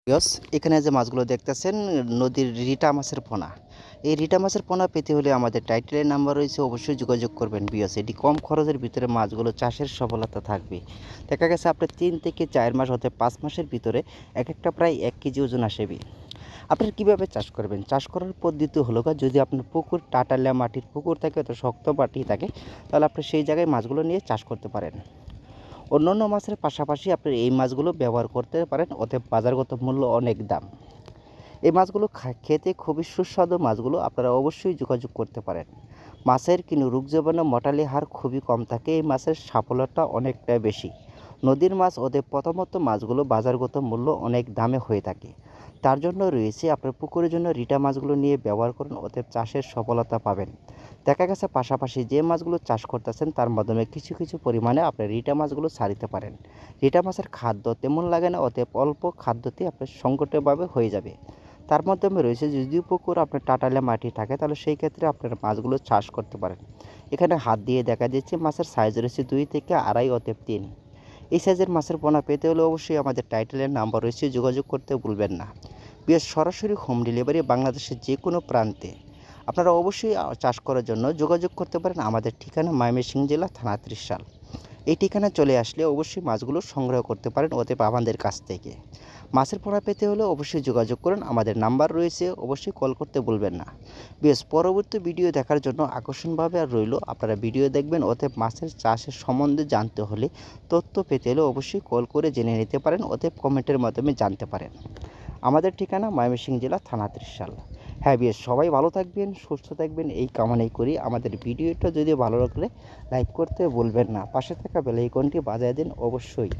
Viewers, এখানে যে মাছগুলো দেখতেছেন নদীর রিটা মাছের পোনা। এই রিটা মাছের পোনা পেতে হলে আমাদের টাইটেলের নাম্বার রয়েছে, অবশ্যই যোগাযোগ করবেন ভিউয়ার্স। এটি কম খরচের ভিতরে মাছগুলো চাষের সফলতা থাকবে। দেখা গেছে আপনার 3 থেকে 4 মাস হতে 5 মাসের ভিতরে একটা প্রায় 1 কেজি ওজন আসবে। আপনারা কীভাবে চাষ করবেন? চাষ করার পদ্ধতি হলো যদি আপনার পুকুর টাটালিয়া মাটির পুকুর থাকে, অত শক্ত মাটি থাকে, তাহলে আপনি সেই জায়গায় মাছগুলো নিয়ে চাষ করতে পারেন। অন্যান্য মাছের পাশাপাশি আপনি এই মাছগুলো ব্যবহার করতে পারেন, অতএব বাজারগত মূল্য অনেক দাম। এই মাছগুলো খেতে খুবই সুস্বাদু মাছগুলো, আপনারা অবশ্যই যোগাযোগ করতে পারেন। মাছের কিন্তু রোগ জীবাণু মর্টালি হার খুবই কম থাকে, এই মাছের সাফল্যটা অনেকটাই বেশি। নদীর মাছ ওদের প্রথমত মাছগুলো বাজারগত মূল্য অনেক দামে হয়ে থাকে। তার জন্য রয়েছে আপনার পুকুরের জন্য রিটা মাছগুলো নিয়ে ব্যবহার করুন, অতএব চাষের সফলতা পাবেন। দেখা গেছে পাশাপাশি যে মাছগুলো চাষ করতেছেন তার মাধ্যমে কিছু কিছু পরিমাণে আপনি রিটা মাছগুলো ছাড়িতে পারেন। রিটা মাছের খাদ্য তেমন লাগে না, অতএব অল্প খাদ্যতে আপনার সংকটভাবে হয়ে যাবে। তার মাধ্যমে রয়েছে যদি পুকুর আপনার টাটালে মাটি থাকে, তাহলে সেই ক্ষেত্রে আপনার মাছগুলো চাষ করতে পারেন। এখানে হাত দিয়ে দেখা যাচ্ছে মাছের সাইজ রয়েছে 2 থেকে 2.5 অতএব 3। এই সাইজের মাছের পোনা পেতে হলে অবশ্যই আমাদের টাইটেলের নাম্বার রয়েছে, যোগাযোগ করতে ভুলবেন না। বেশ সরাসরি হোম ডেলিভারি বাংলাদেশের যে কোনো প্রান্তে। আপনারা অবশ্যই চাষ করার জন্য যোগাযোগ করতে পারেন। আমাদের ঠিকানা ময়মনসিংহ জেলা, থানা ত্রিশাল। এই ঠিকানায় চলে আসলে অবশ্যই মাছগুলো সংগ্রহ করতে পারেন অতএব আমাদের কাছ থেকে। মাছের পোনা পেতে হলে অবশ্যই যোগাযোগ করুন, আমাদের নাম্বার রয়েছে, অবশ্যই কল করতে ভুলবেন না। বেশ পরবর্তী ভিডিও দেখার জন্য আকর্ষণভাবে আর রইল, আপনারা ভিডিও দেখবেন। অতএব মাছের চাষের সম্বন্ধে জানতে হলে, তথ্য পেতে হলে অবশ্যই কল করে জেনে নিতে পারেন, অতএব কমেন্টের মাধ্যমে জানতে পারেন। আমাদের ঠিকানা ময়মনসিংহ জেলা, থানা ত্রিশাল। হ্যাঁ বেশ, সবাই ভালো থাকবেন, সুস্থ থাকবেন, এই কামনাই করি। আমাদের ভিডিওটা যদি ভালো লাগলে লাইক করতে ভুলবেন না, পাশে থাকা বেল আইকনটি বাজিয়ে দিন অবশ্যই।